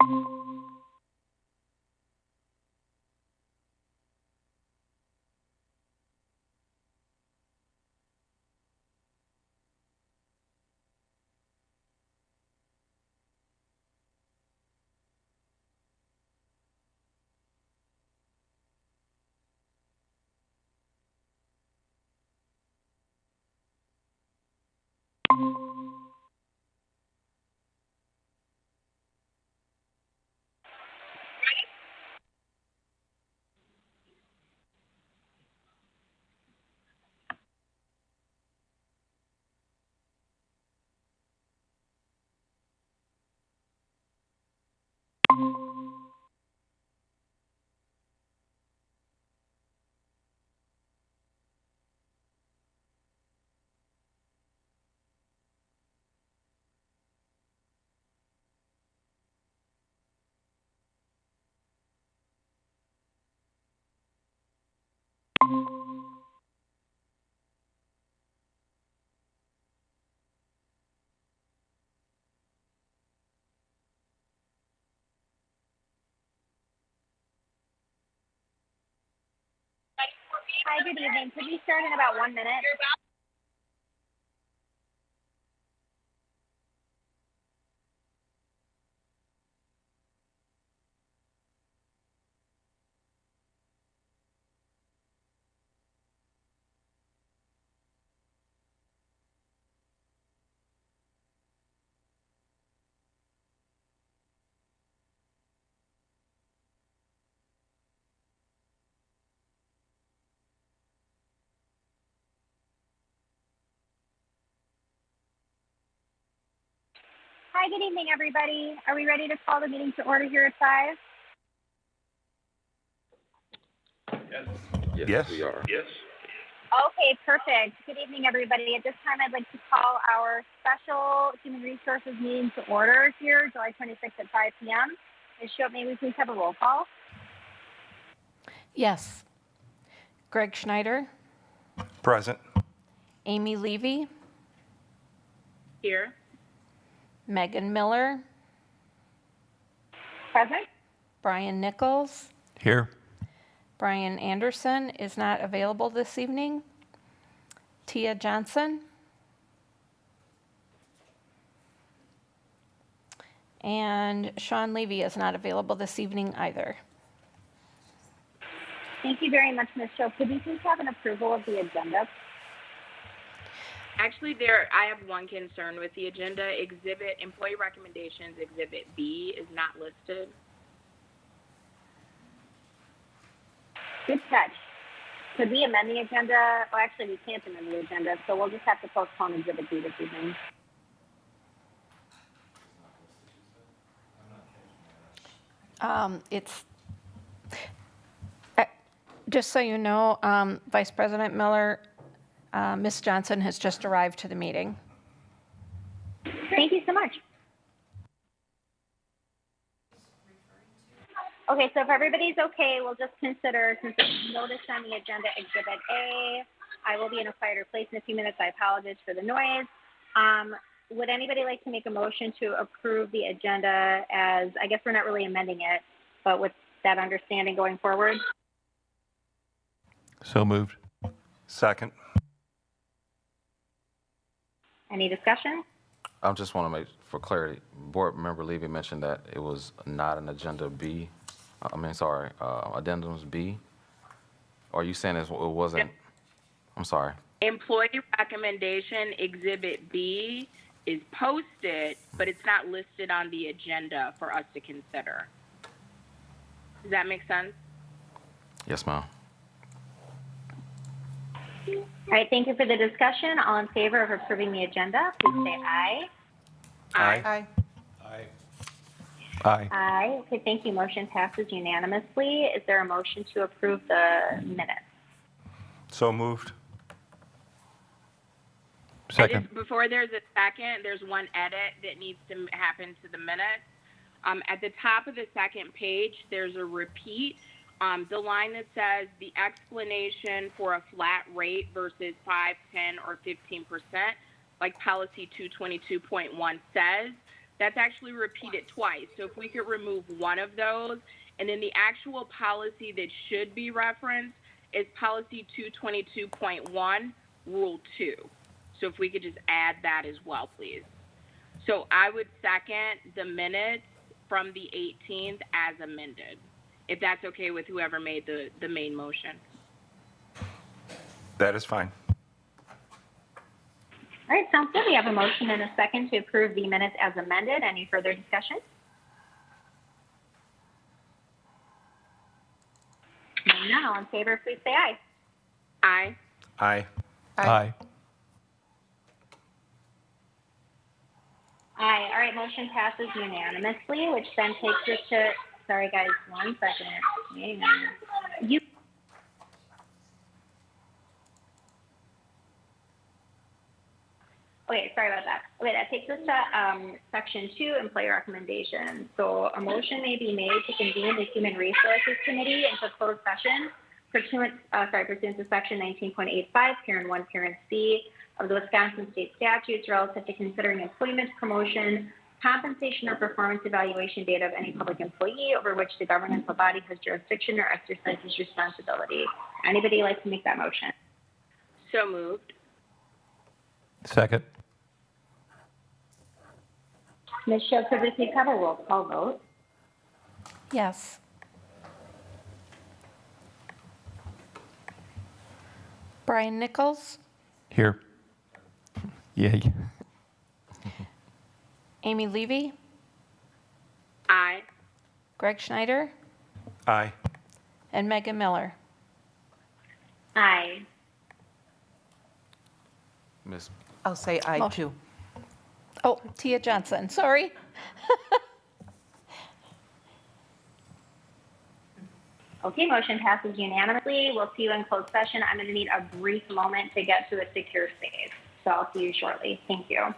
Hi, good evening. Could we start in about 1 minute? Hi, good evening, everybody. Are we ready to call the meeting to order here at 5? Yes. We are. Yes. Okay, perfect. Good evening, everybody. At this time, I'd like to call our special Human Resources meeting to order here, July 26th at 5 p.m. Ms. Shope, may we please have a roll call? Yes. Greg Schneider, Present. Amy Levy, Here. Megan Miller, Present. Brian Nichols. Here. Brian Anderson is not available this evening. Tia Johnson. And Sean Levy is not available this evening either. Thank you very much, Ms. Shope. Could we please have an approval of the agenda? Actually, I have one concern with the agenda. Employee recommendations, Exhibit B is not listed. Good catch. Could we amend the agenda? Well, actually, we can't amend the agenda, so we'll just have to postpone Exhibit B this evening. Just so you know, Vice President Miller, Ms. Johnson has just arrived to the meeting. Thank you so much. Okay, so if everybody's okay, we'll just consider, since it's noticed on the agenda, Exhibit A. I will be in a quieter place in a few minutes. I apologize for the noise. Would anybody like to make a motion to approve the agenda as, I guess we're not really amending it, but with that understanding going forward? So moved. Second. Any discussion? I just want to make, for clarity, Board Member Levy mentioned that it was not an agenda B. Addendums B. Or are you saying it wasn't? I'm sorry. Employee recommendation, Exhibit B is posted, but it's not listed on the agenda for us to consider. Does that make sense? Yes, ma'am. All right, thank you for the discussion. All in favor of approving the agenda, please say aye. Aye. Aye. Aye. Aye. Aye. Okay, thank you. Motion passes unanimously. Is there a motion to approve the minutes? So moved. Second. Before there's a second, there's one edit that needs to happen to the minutes. At the top of the second page, there's a repeat. The line that says the explanation for a flat rate versus 5, 10, or 15%, like policy 222.1 says, That's actually repeated twice. So if we could remove one of those, and then the actual policy that should be referenced is policy 222.1, rule 2. So if we could just add that as well, please. So I would second the minutes from the 18th as amended, if that's okay with whoever made the main motion. That is fine. All right, sounds good. We have a motion and a second to approve the minutes as amended. Any further discussion? Hearing none, all in favor, please say aye. Aye. Aye. Aye. Aye. All right, motion passes unanimously, which then takes us to, sorry guys, 1 second. Hang on. Okay, sorry about that. Okay, that takes us to section 2, employee recommendations. So a motion may be made to convene the Human Resources Committee into closed session pursuant to section 19.85, parent 1, parent C of the Wisconsin state statutes relative to considering employment, promotion, compensation, or performance evaluation data of any public employee over which the governmental body has jurisdiction or exercises responsibility. Anybody like to make that motion? So moved. Second. Ms. Shields, could we please have a roll call vote? Yes. Brian Nichols, Here. Yay. Amy Levy, Aye. Greg Schneider, Aye. and Megan Miller. Aye. Ms. I'll say aye Motion. too. Oh, Tia Johnson, sorry. Okay, motion passes unanimously. We'll see you in closed session. I'm going to need a brief moment to get to a secure space. So I'll see you shortly. Thank you.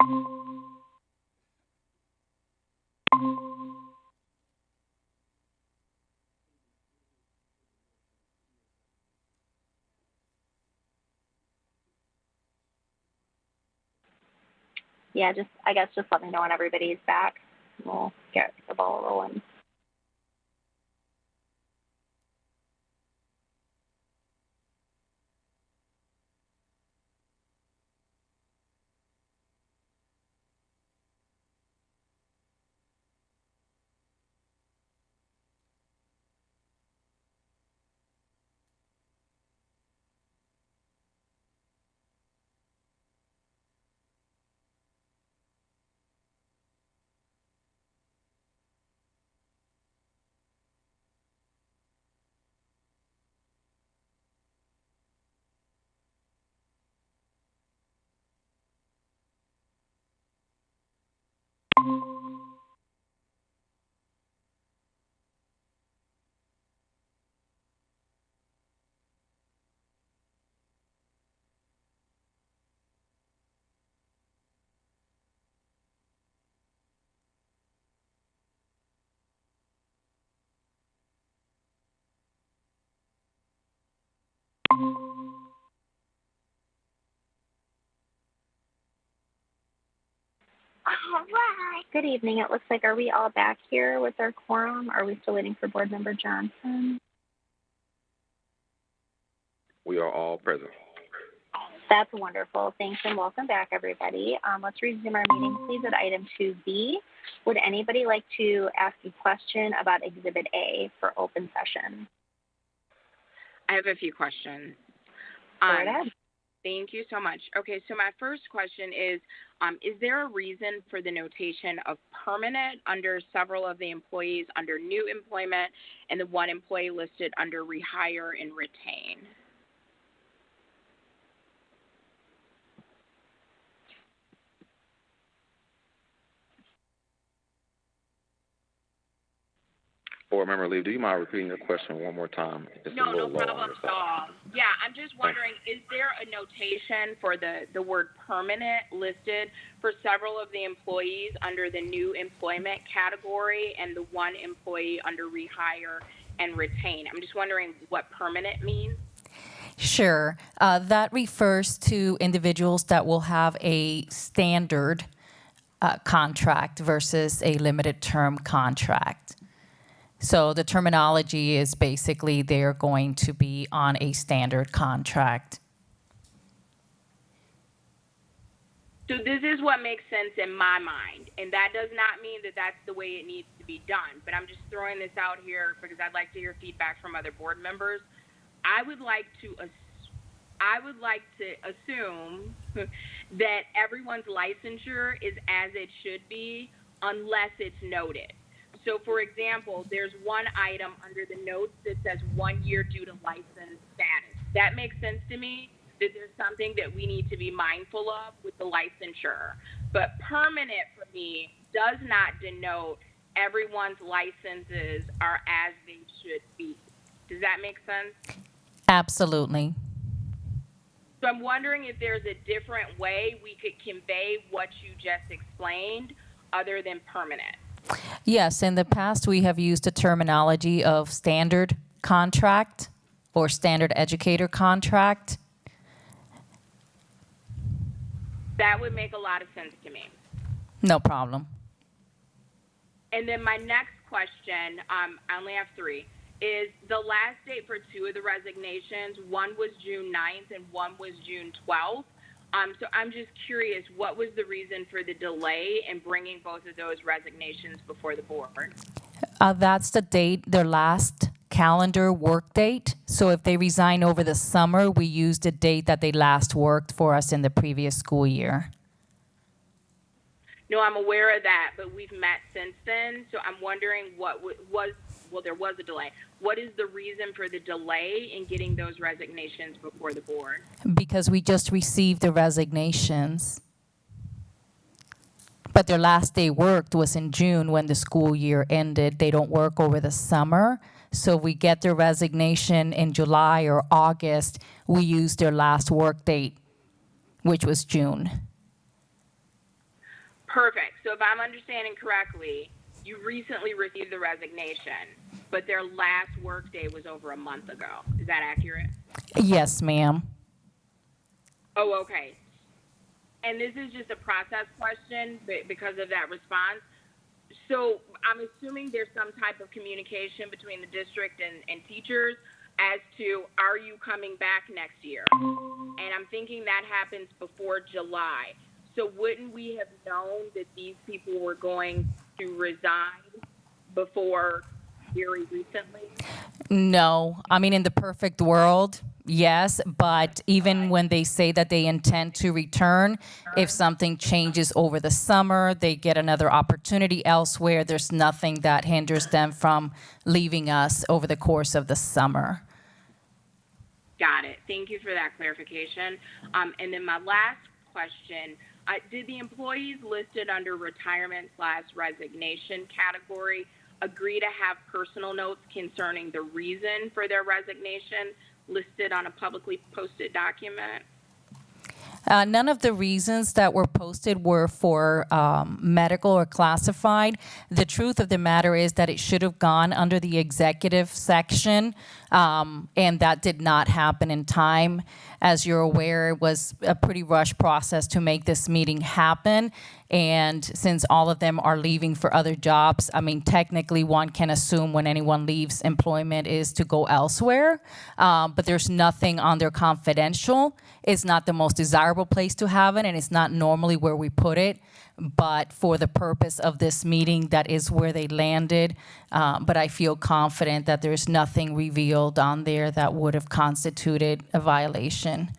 Yeah, I guess just let me know when everybody's back. We'll get the ball rolling. All right. Good evening. It looks like, are we all back here with our quorum? Are we still waiting for Board Member Johnson? We are all present. That's wonderful. Thanks and welcome back, everybody. Let's resume our meeting, please, at item 2B. Would anybody like to ask a question about Exhibit A for open session? I have a few questions. Go right ahead. Thank you so much. Okay, so my first question is there a reason for the notation of permanent under several of the employees under new employment and the one employee listed under rehire and retain? Board Member Lee, do you mind repeating your question one more time? It's No, a little no low on problem your at side. all. Yeah, I'm just wondering, is there a notation for the word permanent listed for several of the employees under the new employment category and the one employee under rehire and retain? I'm just wondering what permanent means. Sure. That refers to individuals that will have a standard contract versus a limited term contract. So the terminology is basically they're going to be on a standard contract. So this is what makes sense in my mind, and that does not mean that that's the way it needs to be done, but I'm just throwing this out here because I'd like to hear feedback from other board members. I would like to assume that everyone's licensure is as it should be unless it's noted. So, for example, there's one item under the notes that says 1 year due to license status. That makes sense to me that there's something that we need to be mindful of with the licensure. But permanent for me does not denote everyone's licenses are as they should be. Does that make sense? Absolutely. So I'm wondering if there's a different way we could convey what you just explained other than permanent. Yes, in the past we have used the terminology of standard contract or standard educator contract. That would make a lot of sense to me. No problem. And then my next question, I only have three, is the last date for two of the resignations, one was June 9th and one was June 12th. So I'm just curious, what was the reason for the delay in bringing both of those resignations before the board? That's the date, their last calendar work date. So if they resign over the summer, we use the date that they last worked for us in the previous school year. No, I'm aware of that, but we've met since then. So I'm wondering there was a delay. What is the reason for the delay in getting those resignations before the board? Because we just received the resignations. But their last day worked was in June when the school year ended. They don't work over the summer. So we get their resignation in July or August. We use their last work date, which was June. Perfect. So if I'm understanding correctly, you recently received the resignation, but their last workday was over a month ago. Is that accurate? Yes, ma'am. Oh, okay. And this is just a process question because of that response. So I'm assuming there's some type of communication between the district and teachers as to, are you coming back next year? And I'm thinking that happens before July. So wouldn't we have known that these people were going to resign before very recently? No, I mean, in the perfect world, yes, but even when they say that they intend to return, if something changes over the summer, they get another opportunity elsewhere, there's nothing that hinders them from leaving us over the course of the summer. Got it. Thank you for that clarification. And then my last question, did the employees listed under retirement/resignation category agree to have personal notes concerning the reason for their resignation listed on a publicly posted document? None of the reasons that were posted were for medical or classified. The truth of the matter is that it should have gone under the executive section, and that did not happen in time. As you're aware, it was a pretty rushed process to make this meeting happen. And since all of them are leaving for other jobs, I mean, technically one can assume when anyone leaves employment is to go elsewhere, but there's nothing on their confidential. It's not the most desirable place to have it, and it's not normally where we put it. But for the purpose of this meeting, that is where they landed. But I feel confident that there's nothing revealed on there that would have constituted a violation.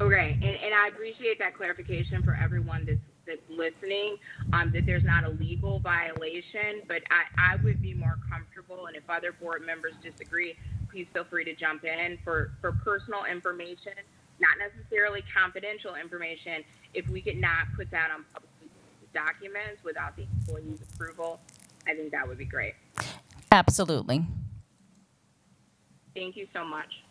Okay, and I appreciate that clarification for everyone that's listening, that there's not a legal violation, but I would be more comfortable, and if other board members disagree, please feel free to jump in. For personal information, not necessarily confidential information, if we could not put that on public documents without the employee's approval, I think that would be great. Absolutely. Thank you so much.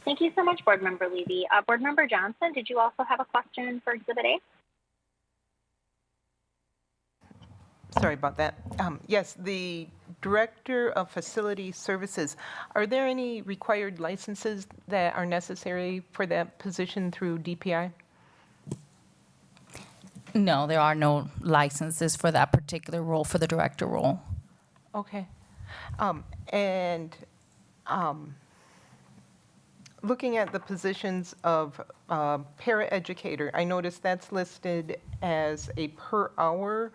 Thank you so much, Board Member Levy. Board Member Johnson, did you also have a question for Exhibit A? Sorry about that. Yes, the Director of Facility Services, are there any required licenses that are necessary for that position through DPI? No, there are no licenses for that particular role, for the director role. Okay. Looking at the positions of paraeducator, I noticed that's listed as a per hour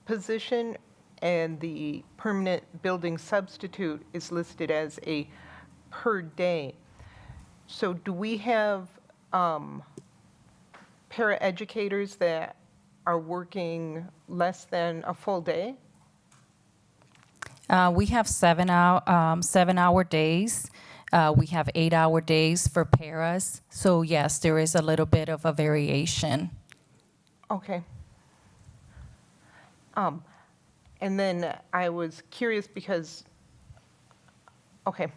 position, and the permanent building substitute is listed as a per day. So do we have paraeducators that are working less than a full day? We have 7-hour days. We have 8-hour days for paras. So yes, there is a little bit of a variation. Okay. And then I was curious because, okay,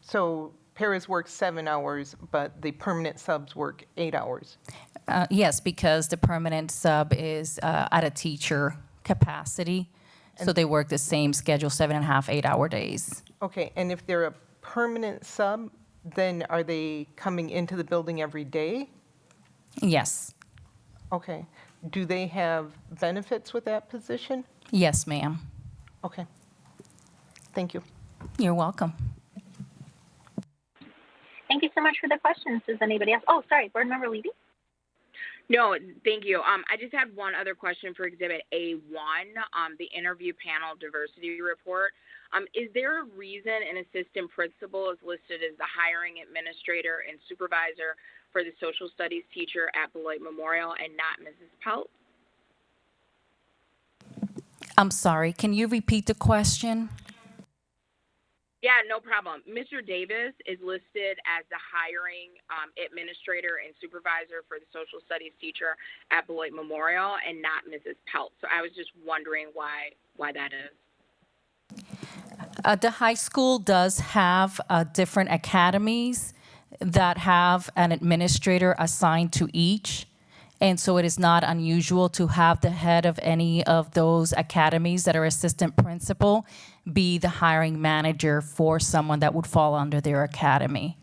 so paras work 7 hours, but the permanent subs work 8 hours. Yes, because the permanent sub is at a teacher capacity. So they work the same schedule, 7.5, 8-hour days. Okay, and if they're a permanent sub, then are they coming into the building every day? Yes. Okay. Do they have benefits with that position? Yes, ma'am. Okay. Thank you. You're welcome. Thank you so much for the questions. Does anybody else? Oh, sorry, Board Member Levy. No, thank you. I just had one other question for Exhibit A1, the interview panel diversity report. Is there a reason an assistant principal is listed as the hiring administrator and supervisor for the social studies teacher at Beloit Memorial and not Mrs. Pelt? I'm sorry, can you repeat the question? Yeah, no problem. Mr. Davis is listed as the hiring administrator and supervisor for the social studies teacher at Beloit Memorial and not Mrs. Pelt. So I was just wondering why that is. The high school does have different academies that have an administrator assigned to each. And so it is not unusual to have the head of any of those academies that are assistant principal be the hiring manager for someone that would fall under their academy.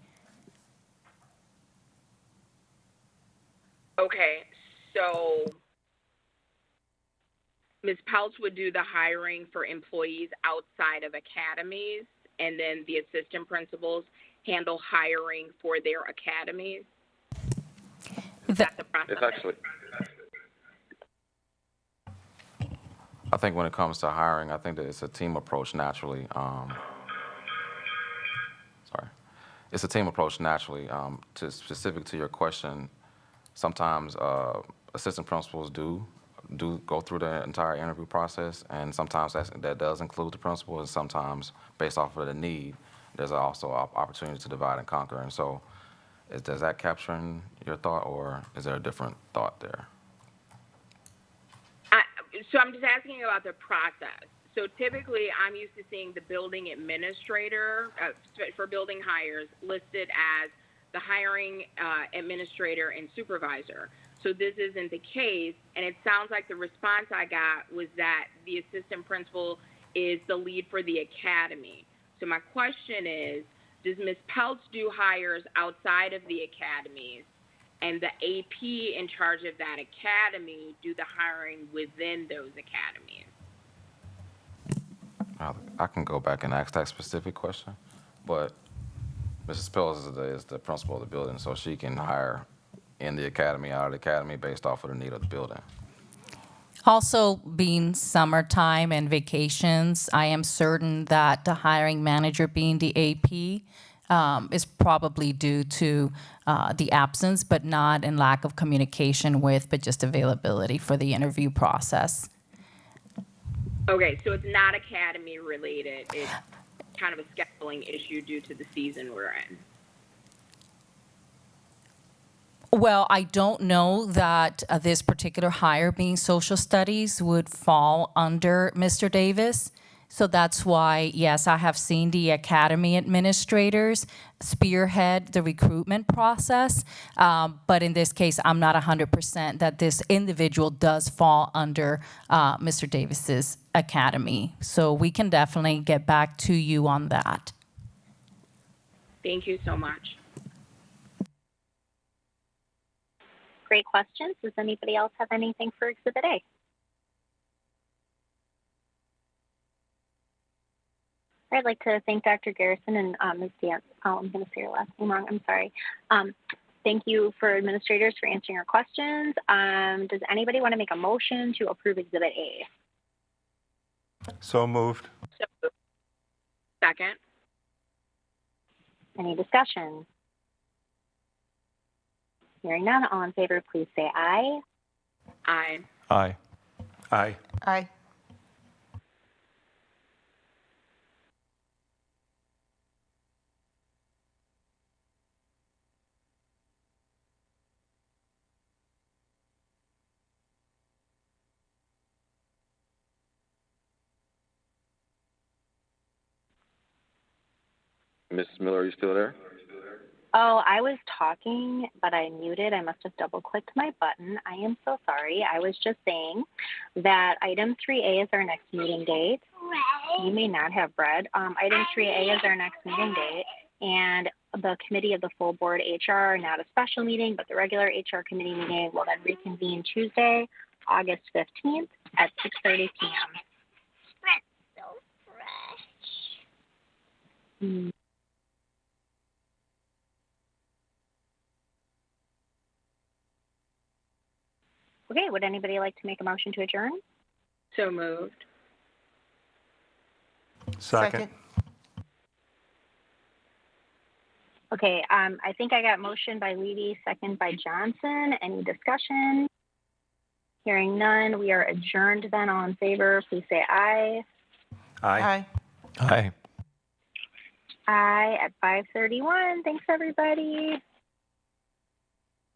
Okay, so Ms. Peltz would do the hiring for employees outside of academies, and then the assistant principals handle hiring for their academies? Is that the process? It's actually, I think when it comes to hiring, I think that it's a team approach naturally. Sorry. It's a team approach naturally. Specific to your question, sometimes assistant principals do go through the entire interview process, and sometimes that does include the principal, and sometimes based off of the need, there's also an opportunity to divide and conquer. And so does that capture in your thought, or is there a different thought there? So I'm just asking about the process. So typically, I'm used to seeing the building administrator for building hires listed as the hiring administrator and supervisor. So this isn't the case, and it sounds like the response I got was that the assistant principal is the lead for the academy. So my question is, does Ms. Peltz do hires outside of the academies, and the AP in charge of that academy do the hiring within those academies? I can go back and ask that specific question, but Mrs. Pills is the principal of the building, so she can hire in the academy, out of the academy, based off of the need of the building. Also, being summertime and vacations, I am certain that the hiring manager being the AP is probably due to the absence, but not in lack of communication with, but just availability for the interview process. Okay, so it's not academy related. It's kind of a scheduling issue due to the season we're in. Well, I don't know that this particular hire being social studies would fall under Mr. Davis. So that's why, yes, I have seen the academy administrators spearhead the recruitment process. But in this case, I'm not 100% that this individual does fall under Mr. Davis's academy. So we can definitely get back to you on that. Thank you so much. Great questions. Does anybody else have anything for Exhibit A? I'd like to thank Dr. Garrison and Ms. Dance. Oh, I'm going to say your last name wrong. I'm sorry. Thank you for administrators for answering our questions. Does anybody want to make a motion to approve Exhibit A? So moved. So, second. Any discussion? Hearing none, all in favor, please say aye. Aye. Aye. Aye. Aye. Mrs. Miller, are you still there? Oh, I was talking, but I muted. I must have double-clicked my button. I am so sorry. I was just saying that item 3A is our next meeting date. You may not have read. Item 3A is our next meeting date, and the Committee of the Full Board HR, not a special meeting, but the regular HR committee meeting will then reconvene Tuesday, August 15th at 6:30 p.m. So fresh. Okay, would anybody like to make a motion to adjourn? So moved. Second. Okay, I think I got motion by Levy, second by Johnson. Any discussion? Hearing none, we are adjourned then. All in favor, please say aye. Aye. Aye. Aye at 5:31. Thanks, everybody.